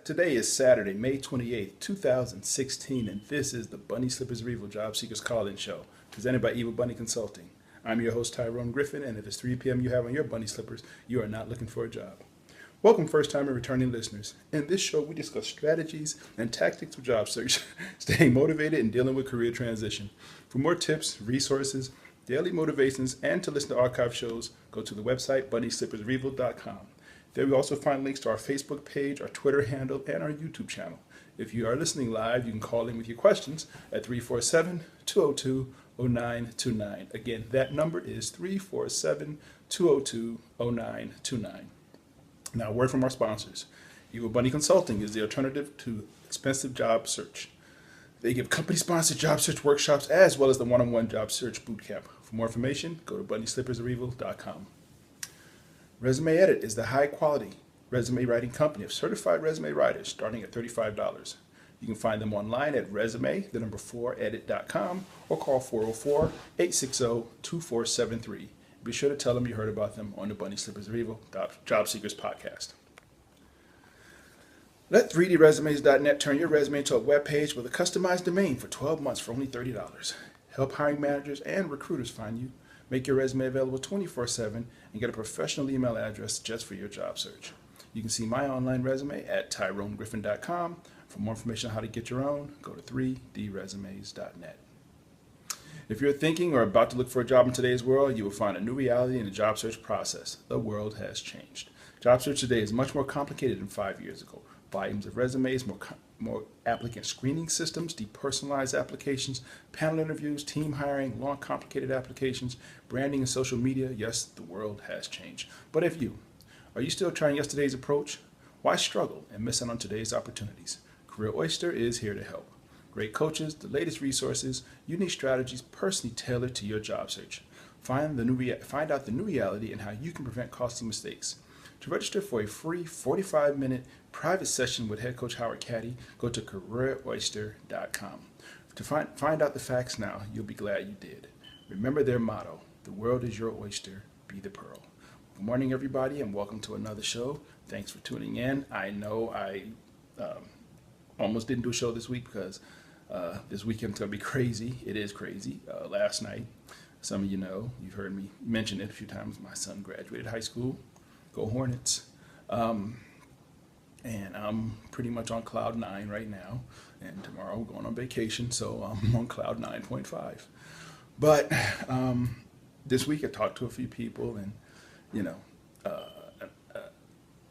Today is Saturday, May 28th, 2016, and this is the Bunny Slippers of Evil Job Seekers Call-In Show, presented by Evil Bunny Consulting. I'm your host, Tyrone Griffin, and if it's 3 p.m. you have on your bunny slippers, you are not looking for a job. Welcome, first-time and returning listeners. In this show, we discuss strategies and tactics of job search, staying motivated, and dealing with career transition. For more tips, resources, daily motivations, and to listen to archive shows, go to the website, bunnyslippersofevil.com. There we also find links to our Facebook page, our Twitter handle, and our YouTube channel. If you are listening live, you can call in with your questions at 347-202-0929. Again, that number is 347-202-0929. Now, a word from our sponsors. Evil Bunny Consulting is the alternative to expensive job search. They give company-sponsored job search workshops as well as the one-on-one job search bootcamp. For more information, go to bunnyslippersofevil.com. Resume Edit is the high-quality resume writing company of certified resume writers starting at $35. You can find them online at resume4edit.com or call 404-860-2473. Be sure to tell them you heard about them on the Bunny Slippers of Evil Job Seekers podcast. Let 3dresumes.net turn your resume into a web page with a customized domain for 12 months for only $30. Help hiring managers and recruiters find you. Make your resume available 24/7 and get a professional email address just for your job search. You can see my online resume at tyronegriffin.com. For more information on how to get your own, go to 3dresumes.net. If you're thinking or about to look for a job in today's world, you will find a new reality in the job search process. The world has changed. Job search today is much more complicated than 5 years ago. Volumes of resumes, more applicant screening systems, depersonalized applications, panel interviews, team hiring, long complicated applications, branding and social media. Yes, the world has changed. But if you, are you still trying yesterday's approach? Why struggle and miss out on today's opportunities? Career Oyster is here to help. Great coaches, the latest resources, unique strategies personally tailored to your job search. Find out the new reality and how you can prevent costly mistakes. To register for a free 45-minute private session with head coach Howard Caddy, go to careeroyster.com. To find out the facts now, you'll be glad you did. Remember their motto, the world is your oyster, be the pearl. Good morning, everybody, and welcome to another show. Thanks for tuning in. I know I almost didn't do a show this week because this weekend's going to be crazy. It is crazy. Last night, some of you know, you've heard me mention it a few times, my son graduated high school. Go Hornets. And I'm pretty much on cloud 9 right now. And tomorrow we're going on vacation, so I'm on cloud 9.5. But this week I talked to a few people, and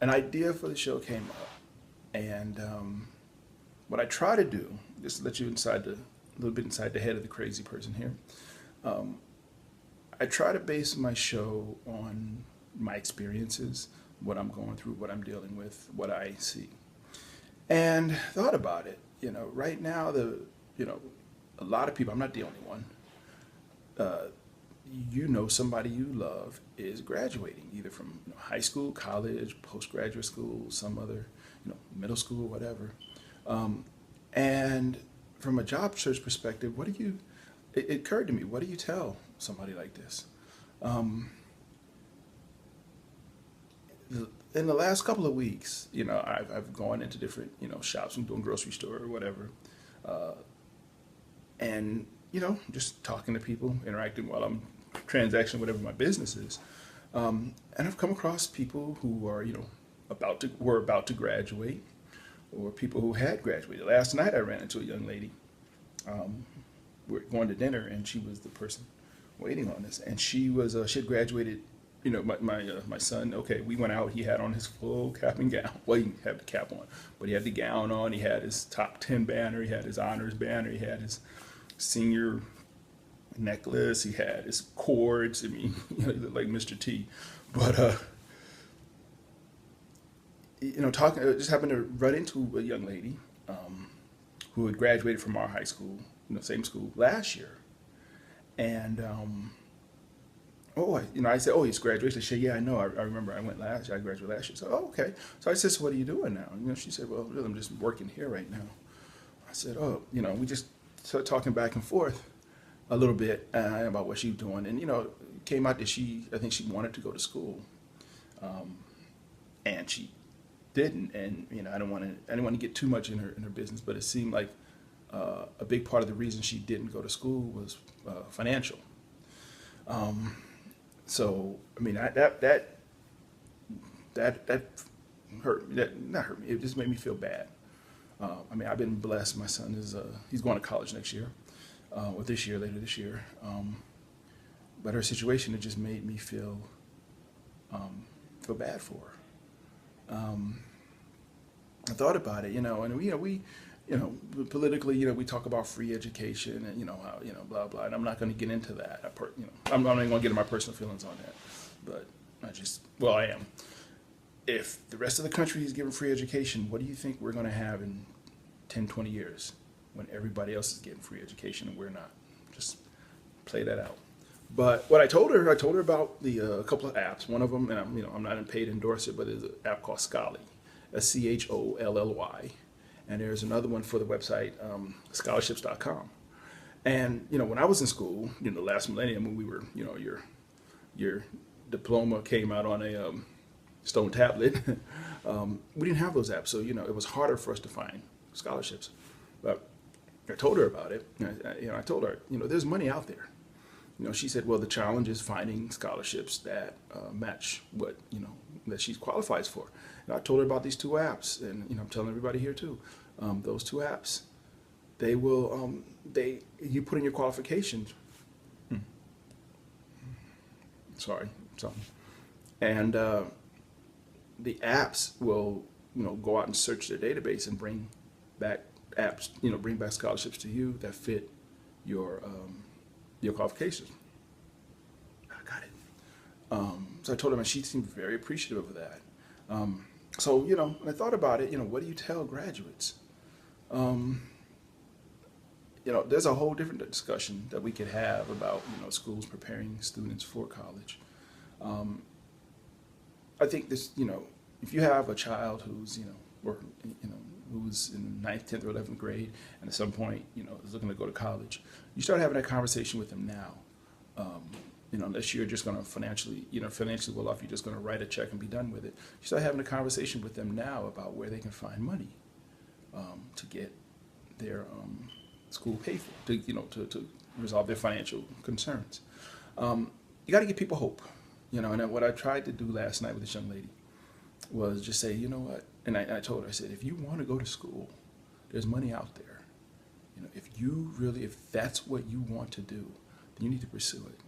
an idea for the show came up. And what I try to do, just to let you a little bit inside the head of the crazy person here, I try to base my show on my experiences, what I'm going through, what I'm dealing with, what I see. And thought about it, right now, a lot of people, I'm not the only one, somebody you love is graduating, either from high school, college, postgraduate school, some other, middle school, whatever. And from a job search perspective, it occurred to me, what do you tell somebody like this? In the last couple of weeks, I've gone into different, shops. I'm doing grocery store or whatever. And, just talking to people, interacting while I'm transacting whatever my business is. And I've come across people who are, were about to graduate, or people who had graduated. Last night I ran into a young lady. We're going to dinner, and she was the person waiting on us. And she had graduated. My son, okay, we went out, he had on his full cap and gown. Well, he didn't have the cap on, but he had the gown on, he had his top 10 banner, he had his honors banner, he had his senior necklace, he had his cords. I mean, he looked like Mr. T. But, just happened to run into a young lady who had graduated from our high school, same school last year. And, I said, oh, it's graduation. She said, yeah, I know. I remember I graduated last year. So, okay. So I said, so what are you doing now? She said, well, really, I'm just working here right now. I said, we just started talking back and forth a little bit about what she was doing. And, it came out that I think she wanted to go to school. And she didn't, and I didn't want to get too much in her business, but it seemed like a big part of the reason she didn't go to school was financial. So I mean that hurt me. That not hurt me. It just made me feel bad. I mean, I've been blessed. My son is he's going to college next year, or this year, later this year. But her situation, it just made me feel bad for her. I thought about it, and we, politically, we talk about free education and how blah blah, and I'm not going to get into that. I'm not even going to get into my personal feelings on that, but I am. If the rest of the country is given free education, what do you think we're going to have in 10, 20 years when everybody else is getting free education and we're not? Just play that out. But what I told her about the a couple of apps. One of them, and I'm not paid to endorse it, but there's an app called Scholly, SCHOLLY, and there's another one for the website scholarships.com. And when I was in school, last millennium, when we were, your diploma came out on a stone tablet. We didn't have those apps, so it was harder for us to find scholarships. But I told her about it. I told her, there's money out there. She said, well, the challenge is finding scholarships that match what that she qualifies for. And I told her about these two apps, and I'm telling everybody here too. Those two apps, they will you put in your qualifications. Sorry, something, and the apps will go out and search their database and bring back bring back scholarships to you that fit your qualifications. I got it. So I told her, and she seemed very appreciative of that. So when I thought about it, what do you tell graduates? There's a whole different discussion that we could have about schools preparing students for college. I think this, if you have a child who's who's in 9th, 10th, or 11th grade, and at some point is looking to go to college, you start having that conversation with them now. Unless you're just going to financially well off, you're just going to write a check and be done with it. You start having a conversation with them now about where they can find money to get their school paid for, to resolve their financial concerns. You got to give people hope, And what I tried to do last night with this young lady was just say, you know what? And I told her, I said, if you want to go to school, there's money out there. If that's what you want to do, then you need to pursue it.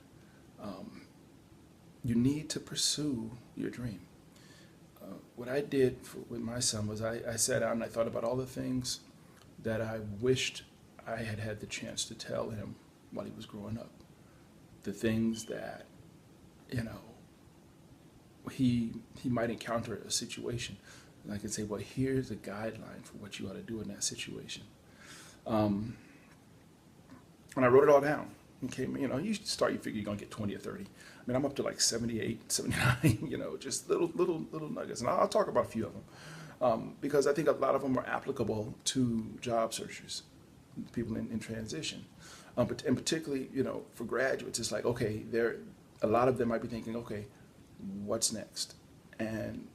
You need to pursue your dream. What I did with my son was I sat down and I thought about all the things that I wished I had had the chance to tell him while he was growing up. The things that, he might encounter a situation. And I could say, well, here's a guideline for what you ought to do in that situation. And I wrote it all down. Okay, you figure you're going to get 20 or 30. I mean, I'm up to like 78, 79, just little nuggets. And I'll talk about a few of them because I think a lot of them are applicable to job searchers, people in transition. And particularly, for graduates, it's like, okay, a lot of them might be thinking, okay, what's next? And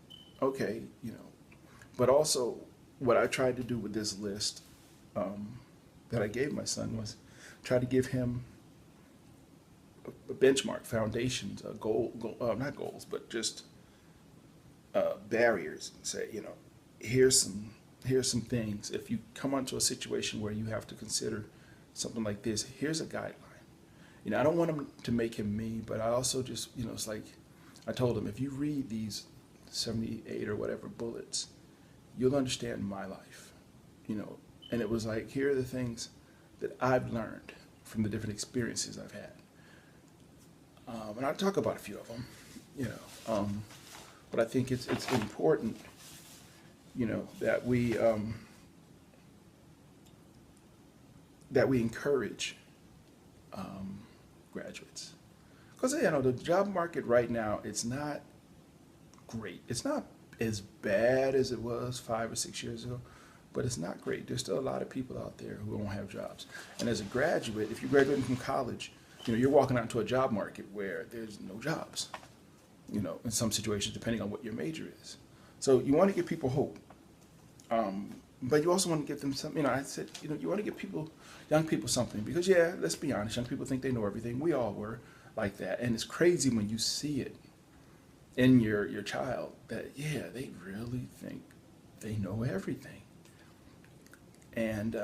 okay, but also what I tried to do with this list that I gave my son was try to give him a benchmark, foundations, not goals, but just barriers, and say, here's some things. If you come onto a situation where you have to consider something like this, here's a guideline. I don't want him to make him me, but I also just, it's like I told him, if you read these 78 or whatever bullets, you'll understand my life, And it was like, here are the things that I've learned from the different experiences I've had. And I'll talk about a few of them, but I think it's important, that we encourage graduates, because the job market right now, it's not great. It's not as bad as it was 5 or 6 years ago, but it's not great. There's still a lot of people out there who don't have jobs. And as a graduate, if you're graduating from college, you're walking out into a job market where there's no jobs, in some situations, depending on what your major is. So you want to give people hope, but you also want to give them something. I said, you want to give young people something, because yeah, let's be honest, young people think they know everything. We all were like that, and it's crazy when you see it in your child that yeah, they really think they know everything. And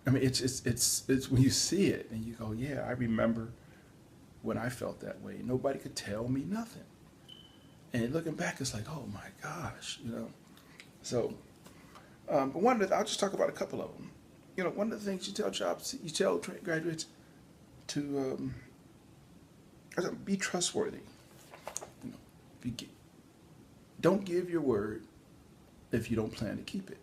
I mean, it's when you see it and you go, yeah, I remember when I felt that way. Nobody could tell me nothing. And looking back, it's like, oh my gosh. So, but I'll just talk about a couple of them. One of the things you tell graduates to be trustworthy. You know, don't give your word if you don't plan to keep it.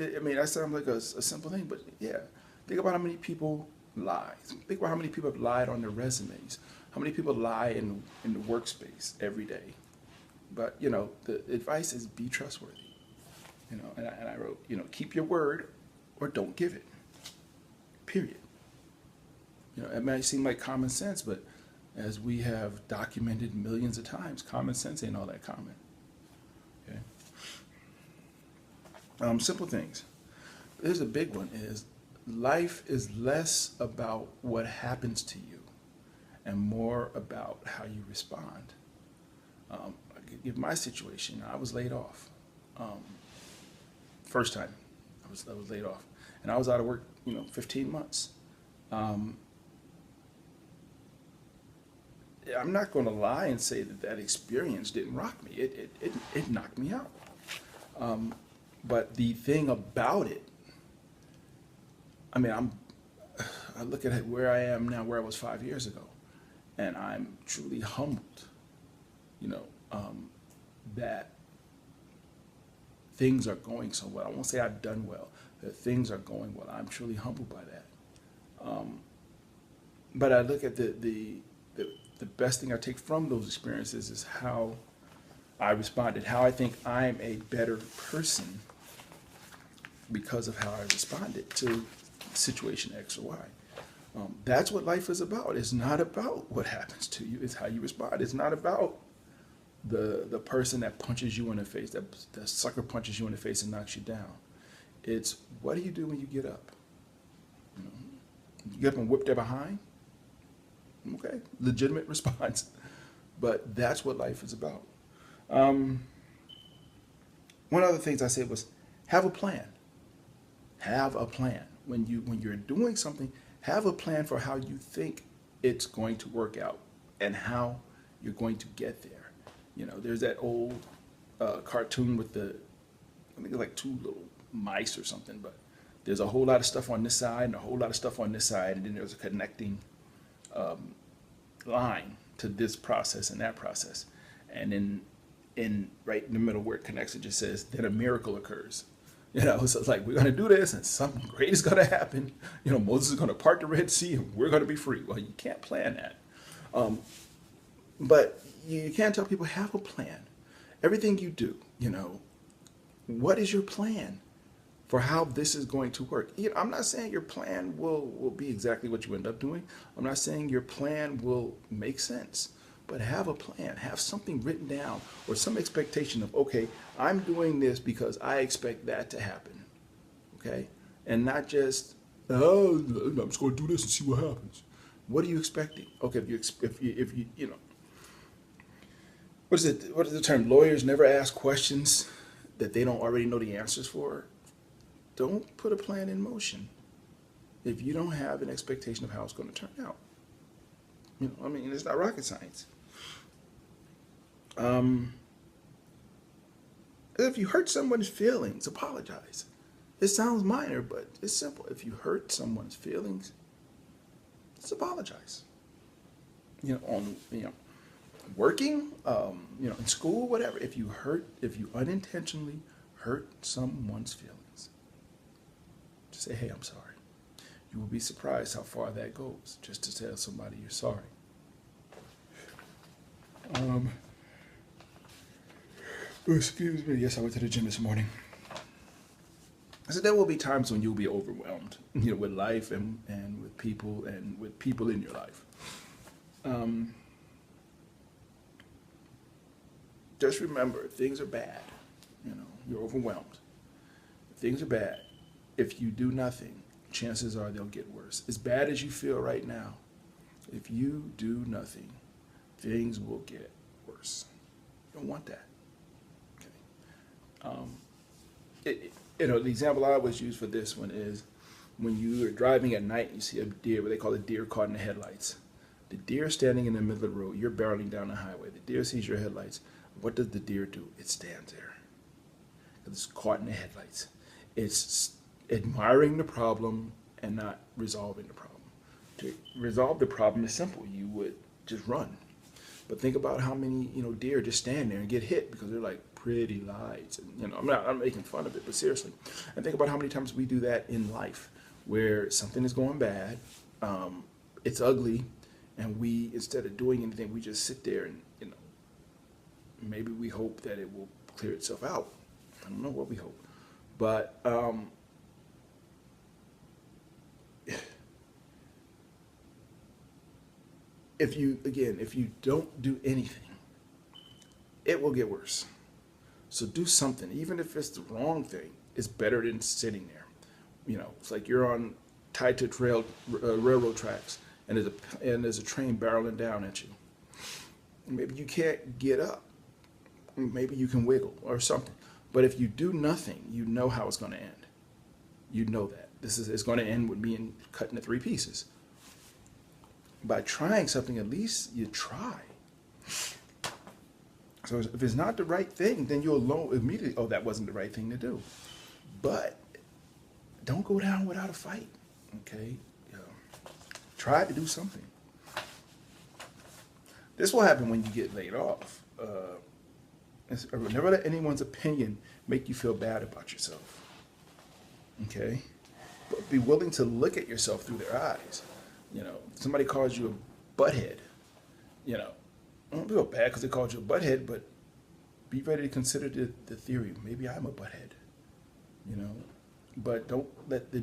I mean, that sounds like a simple thing, but yeah, think about how many people lie. Think about how many people have lied on their resumes. How many people lie in the workspace every day. But the advice is be trustworthy. And I wrote, keep your word or don't give it. Period. It might seem like common sense, but as we have documented millions of times, common sense ain't all that common. Okay. Simple things. There's a big one is life is less about what happens to you and more about how you respond. I could give my situation. I was laid off. First time I was laid off, and I was out of work 15 months. I'm not going to lie and say that experience didn't rock me. It knocked me out. But the thing about it, I mean, I look at where I am now, where I was 5 years ago, and I'm truly humbled, that things are going so well. I won't say I've done well, that things are going well. I'm truly humbled by that. But I look at the best thing I take from those experiences is how I responded, how I think I'm a better person because of how I responded to situation X or Y. That's what life is about. It's not about what happens to you. It's how you respond. It's not about the person that punches you in the face, that sucker punches you in the face and knocks you down. It's what do you do when you get up? You get up and whip their behind? Okay, legitimate response. But that's what life is about. One of the things I said was have a plan. Have a plan. When you're doing something, have a plan for how you think it's going to work out and how you're going to get there. There's that old cartoon with I think it's like two little mice or something, but there's a whole lot of stuff on this side and a whole lot of stuff on this side, and then there's a connecting line to this process and that process. And then right in the middle where it connects, it just says, then a miracle occurs. So it's like, we're going to do this and something great is going to happen. Moses is going to part the Red Sea and we're going to be free. Well, you can't plan that. But you can't tell people have a plan. Everything you do, what is your plan for how this is going to work? I'm not saying your plan will be exactly what you end up doing. I'm not saying your plan will make sense. But have a plan, have something written down or some expectation of, okay, I'm doing this because I expect that to happen, okay? And not just, oh, I'm just going to do this and see what happens. What are you expecting? Okay, if you what is the term? Lawyers never ask questions that they don't already know the answers for. Don't put a plan in motion if you don't have an expectation of how it's going to turn out. It's not rocket science. If you hurt someone's feelings, apologize. It sounds minor, but it's simple. If you hurt someone's feelings, just apologize. Working, in school, whatever. If you unintentionally hurt someone's feelings, just say, hey, I'm sorry. You will be surprised how far that goes, just to tell somebody you're sorry. Excuse me. Yes, I went to the gym this morning. I said there will be times when you'll be overwhelmed, with life and with people in your life. just remember, things are bad. You're overwhelmed. Things are bad. If you do nothing, chances are they'll get worse. As bad as you feel right now, if you do nothing, things will get worse. You don't want that. Okay. The example I always use for this one is when you are driving at night and you see a deer, what they call a deer caught in the headlights. The deer standing in the middle of the road, you're barreling down the highway. The deer sees your headlights. What does the deer do? It stands there. It's caught in the headlights. It's admiring the problem and not resolving the problem. To resolve the problem is simple. You would just run. But think about how many deer just stand there and get hit because they're like pretty lights. And I'm making fun of it, but seriously. And think about how many times we do that in life, where something is going bad, it's ugly, and we, instead of doing anything, we just sit there and maybe we hope that it will clear itself out. I don't know what we hope, but if you don't do anything, it will get worse. So do something, even if it's the wrong thing. It's better than sitting there. It's like you're tied to railroad tracks, and there's a train barreling down at you. Maybe you can't get up. Maybe you can wiggle or something. But if you do nothing, you know how it's going to end. You know that it's going to end with being cut into 3 pieces. By trying something, at least you try. So if it's not the right thing, then you'll know immediately, oh, that wasn't the right thing to do. But don't go down without a fight, okay? Try to do something. This will happen when you get laid off. Never let anyone's opinion make you feel bad about yourself, okay? But be willing to look at yourself through their eyes. Somebody calls you a butthead, don't feel bad because they called you a butthead, but be ready to consider the theory. Maybe I'm a butthead, but don't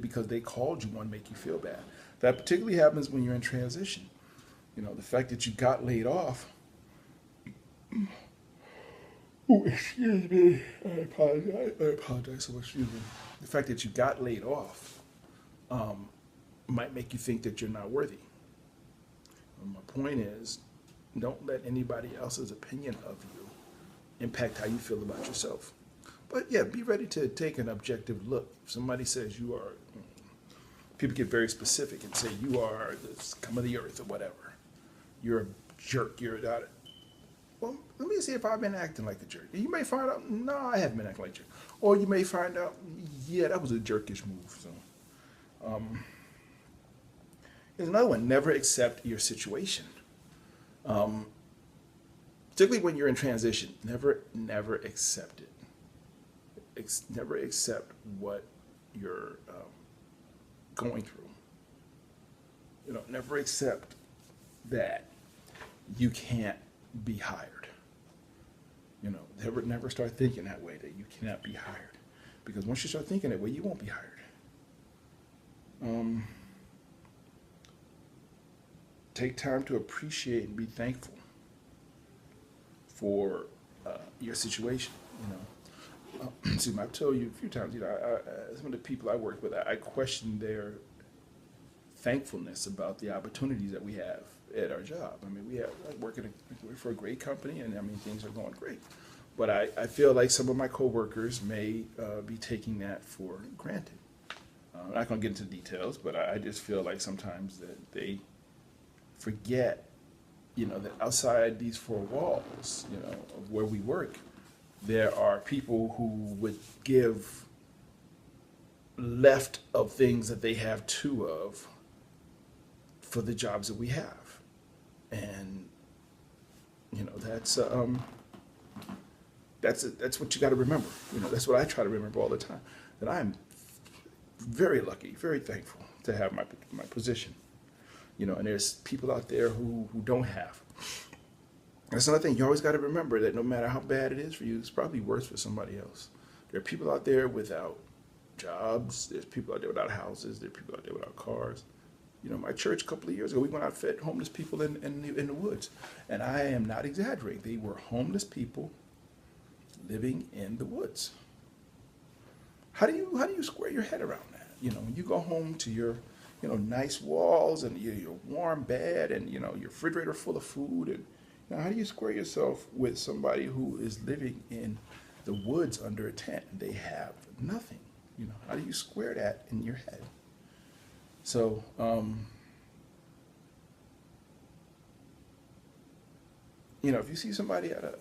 because they called you one make you feel bad. That particularly happens when you're in transition. The fact that you got laid off. Oh, excuse me. I apologize so much. Excuse me. The fact that you got laid off might make you think that you're not worthy. My point is, don't let anybody else's opinion of you impact how you feel about yourself. But yeah, be ready to take an objective look. If somebody says you are, people get very specific and say you are the scum of the earth or whatever. You're a jerk. You're not. Well, let me see if I've been acting like a jerk. You may find out, no, I haven't been acting like a jerk. Or you may find out, yeah, that was a jerkish move. So, there's another one. Never accept your situation. Particularly when you're in transition, never accept it. Never accept what you're going through. Never accept that you can't be hired. Never start thinking that way, that you cannot be hired. Because once you start thinking that way, you won't be hired. Take time to appreciate and be thankful for your situation. I've told you a few times, some of the people I work with, I question their thankfulness about the opportunities that we have at our job. I work for a great company, and things are going great. But I feel like some of my coworkers may be taking that for granted. I'm not going to get into details, but I just feel like sometimes that they forget, that outside these 4 walls, of where we work, there are people who would give left of things that they have 2 of for the jobs that we have. And, that's what you got to remember. That's what I try to remember all the time, that I'm very lucky, very thankful to have my position. And there's people out there who don't have. That's another thing. You always got to remember that no matter how bad it is for you, it's probably worse for somebody else. There are people out there without jobs. There's people out there without houses. There are people out there without cars. My church a couple of years ago, we went out and fed homeless people in the woods. And I am not exaggerating. They were homeless people living in the woods. How do you square your head around that? When you go home to your nice walls and your warm bed and your refrigerator full of food, and how do you square yourself with somebody who is living in the woods under a tent and they have nothing? How do you square that in your head? So if you see somebody at a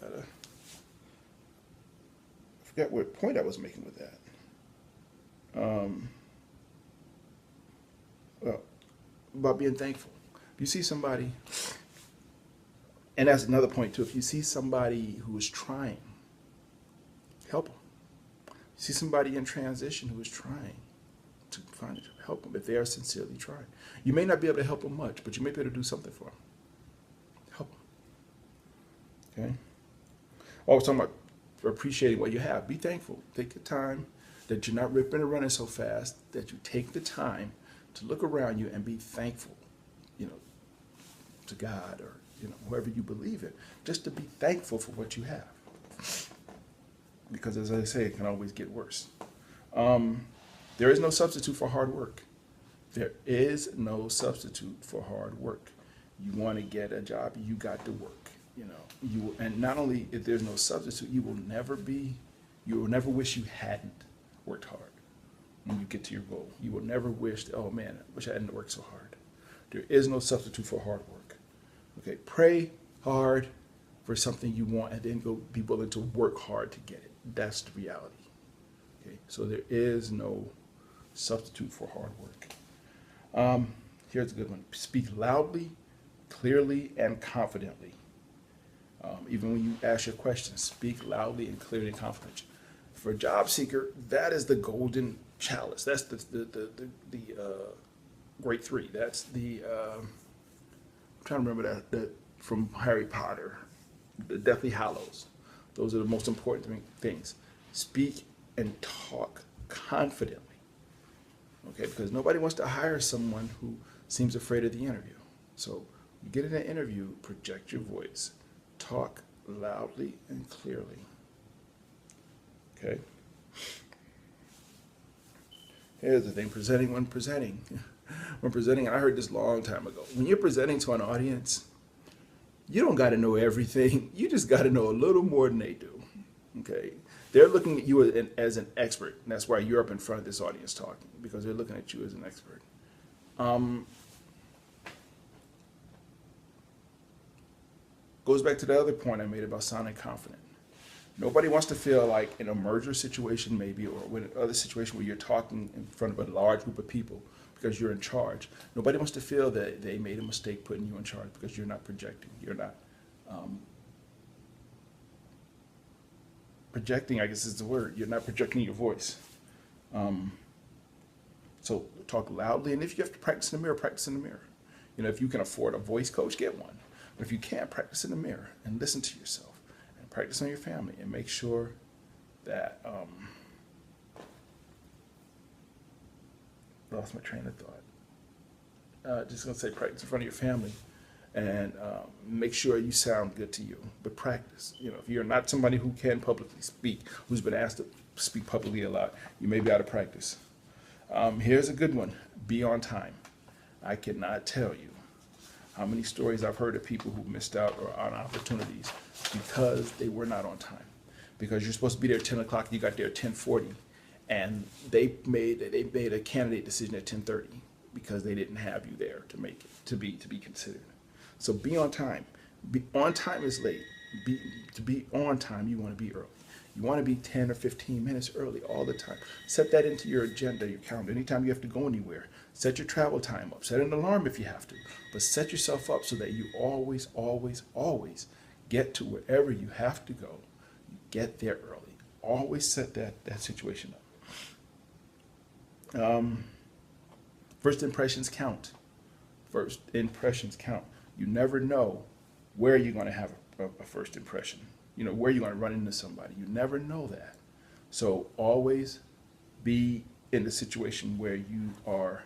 I forget what point I was making with that. Well, about being thankful. If you see somebody, and that's another point too, if you see somebody who is trying, help them. You see somebody in transition who is trying to find it, help them if they are sincerely trying. You may not be able to help them much, but you may be able to do something for them. Help them. Okay? Always talking about appreciating what you have. Be thankful. Take the time that you're not ripping and running so fast, that you take the time to look around you and be thankful, to God or, whoever you believe in, just to be thankful for what you have. Because as I say, it can always get worse. There is no substitute for hard work. There is no substitute for hard work. You want to get a job, you got to work. And not only if there's no substitute, you will never wish you hadn't worked hard when you get to your goal. You will never wish, oh man, I wish I hadn't worked so hard. There is no substitute for hard work. Okay, pray hard for something you want and then go be willing to work hard to get it. That's the reality. Okay, so there is no substitute for hard work. Here's a good one. Speak loudly, clearly, and confidently. Even when you ask your questions, speak loudly and clearly and confidently. For a job seeker, that is the golden chalice. That's the great three. That's the I'm trying to remember that from Harry Potter, the Deathly Hallows. Those are the most important things. Speak and talk confidently. Okay, because nobody wants to hire someone who seems afraid of the interview. So you get in an interview, project your voice, talk loudly and clearly. Okay. Here's the thing: when presenting, I heard this a long time ago. When you're presenting to an audience, you don't got to know everything. You just got to know a little more than they do. Okay. They're looking at you as an expert, and that's why you're up in front of this audience talking, because they're looking at you as an expert. Goes back to the other point I made about sounding confident. Nobody wants to feel like in a merger situation maybe, or in another situation where you're talking in front of a large group of people because you're in charge. Nobody wants to feel that they made a mistake putting you in charge because you're not projecting. You're not projecting, I guess is the word. You're not projecting your voice. So talk loudly, and if you have to practice in the mirror, practice in the mirror. If you can afford a voice coach, get one. But if you can't, practice in the mirror and listen to yourself and practice on your family and make sure that, lost my train of thought. Just gonna say practice in front of your family and make sure you sound good to you, but practice. If you're not somebody who can publicly speak, who's been asked to speak publicly a lot, you may be out of practice. Here's a good one: be on time. I cannot tell you how many stories I've heard of people who missed out on opportunities because they were not on time. Because you're supposed to be there at 10 o'clock, you got there at 10:40, and they made a candidate decision at 10:30 because they didn't have you there to make it to be considered. So be on time. Be on time is late. To be on time, you want to be early. You want to be 10 or 15 minutes early all the time. Set that into your agenda, your calendar. Anytime you have to go anywhere, set your travel time up. Set an alarm if you have to. But set yourself up so that you always, always, always get to wherever you have to go. You get there early. Always set that situation up. First impressions count. First impressions count. You never know where you're going to have a first impression. Where you're going to run into somebody. You never know that. So always be in the situation where you are,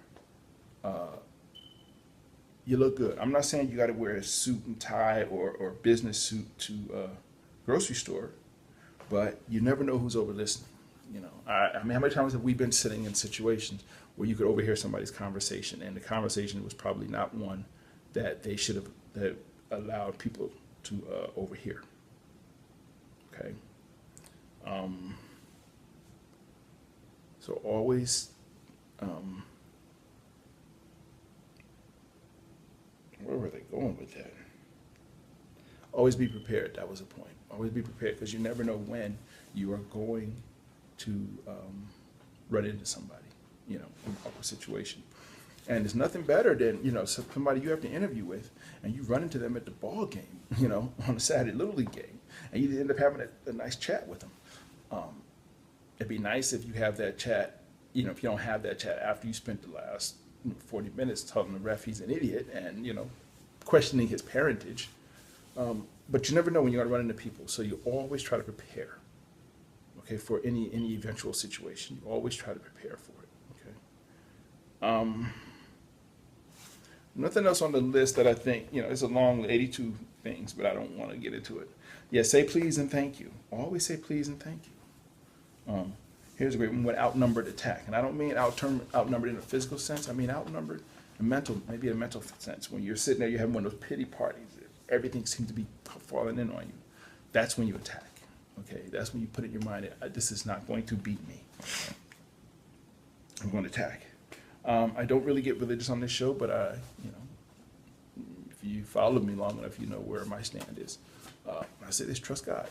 you look good. I'm not saying you got to wear a suit and tie or business suit to a grocery store, but you never know who's over listening. I mean, how many times have we been sitting in situations where you could overhear somebody's conversation, and the conversation was probably not one that they should have that allowed people to overhear. Okay. So always, where were they going with that? Always be prepared. That was the point. Always be prepared, because you never know when you are going to run into somebody, in an awkward situation. And there's nothing better than, somebody you have to interview with, and you run into them at the ball game, on a Saturday Little League game, and you end up having a nice chat with them. It'd be nice if you have that chat, if you don't have that chat after you spent the last 40 minutes telling the ref he's an idiot and, questioning his parentage. But you never know when you're going to run into people, so you always try to prepare, okay, for any eventual situation. You always try to prepare for it, okay? Nothing else on the list that I think, it's a long 82 things, but I don't want to get into it. Yeah, say please and thank you. Always say please and thank you. Here's a great one: when outnumbered, attack. And I don't mean outnumbered in a physical sense. I mean outnumbered in maybe a mental sense. When you're sitting there, you're having one of those pity parties. Everything seems to be falling in on you. That's when you attack. Okay, that's when you put in your mind, this is not going to beat me. I'm going to attack. I don't really get religious on this show, but if you follow me long enough, you know where my stand is. I say this: trust God.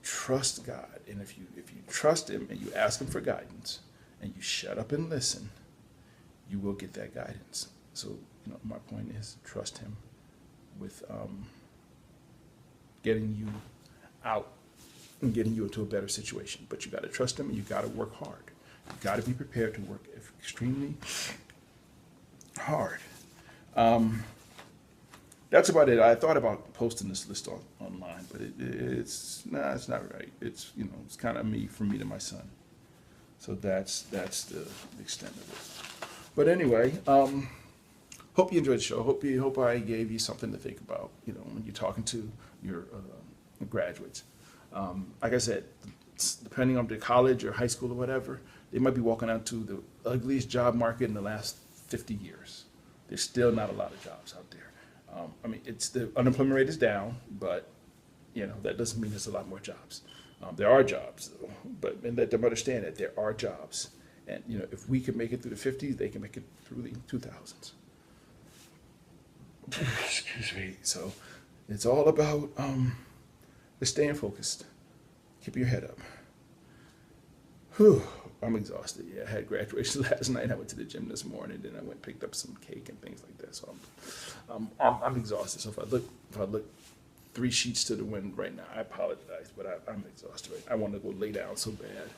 Trust God, and if you trust Him and you ask Him for guidance, and you shut up and listen, you will get that guidance. So, my point is, trust Him with getting you out and getting you into a better situation. But you got to trust Him, and you got to work hard. You got to be prepared to work extremely hard. That's about it. I thought about posting this list online, but it's not right. It's it's kind of from me to my son. So that's the extent of it. But anyway, hope you enjoyed the show. Hope I gave you something to think about. When you're talking to your graduates. Like I said, depending on the college or high school or whatever, they might be walking out to the ugliest job market in the last 50 years. There's still not a lot of jobs out there. I mean, the unemployment rate is down, but that doesn't mean there's a lot more jobs. There are jobs, and let them understand that there are jobs. And if we can make it through the 50s, they can make it through the 2000s. Excuse me. So it's all about staying focused. Keep your head up. Whew. I'm exhausted. Yeah, I had graduation last night. I went to the gym this morning, then I went and picked up some cake and things like that. So I'm exhausted. So if I look 3 sheets to the wind right now, I apologize, but I'm exhausted. Right? I want to go lay down so bad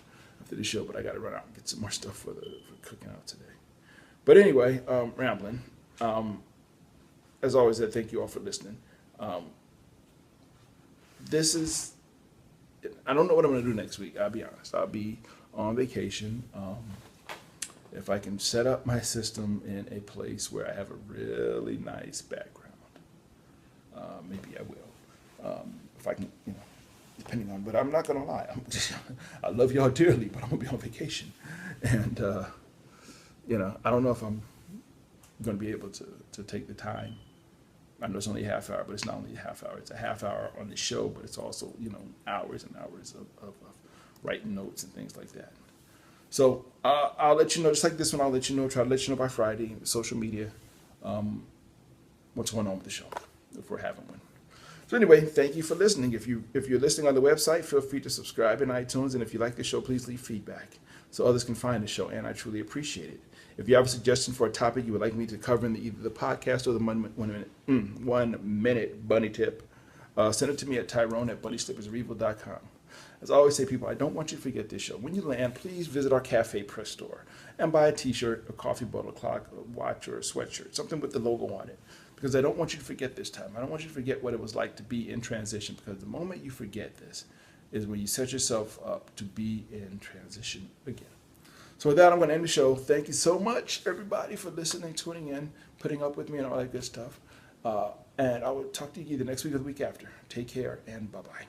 after the show, but I got to run out and get some more stuff for cooking out today. But anyway, rambling. As always, I thank you all for listening. I don't know what I'm going to do next week. I'll be honest. I'll be on vacation. If I can set up my system in a place where I have a really nice background, maybe I will. If I can, depending on. But I'm not gonna lie. I love y'all dearly, but I'm gonna be on vacation, and I don't know if I'm gonna be able to take the time. I know it's only a half hour, but it's not only a half hour. It's a half hour on the show, but it's also hours and hours of writing notes and things like that. So I'll let you know, just like this one, I'll let you know, try to let you know by Friday, social media, what's going on with the show, if we're having one. So anyway, thank you for listening. If you're listening on the website, feel free to subscribe in iTunes. And if you like the show, please leave feedback so others can find the show, and I truly appreciate it. If you have a suggestion for a topic you would like me to cover in either the podcast or the 1 minute bunny tip, send it to me at Tyrone@bunnyslippersrevo.com. As I always say, people, I don't want you to forget this show. When you land, please visit our Cafe Press store and buy a t-shirt, a coffee bottle, clock, a watch, or a sweatshirt, something with the logo on it. Because I don't want you to forget this time. I don't want you to forget what it was like to be in transition, because the moment you forget this is when you set yourself up to be in transition again. So with that, I'm going to end the show. Thank you so much, everybody, for listening, tuning in, putting up with me, and all that good stuff. And I will talk to you either next week or the week after. Take care, and bye-bye.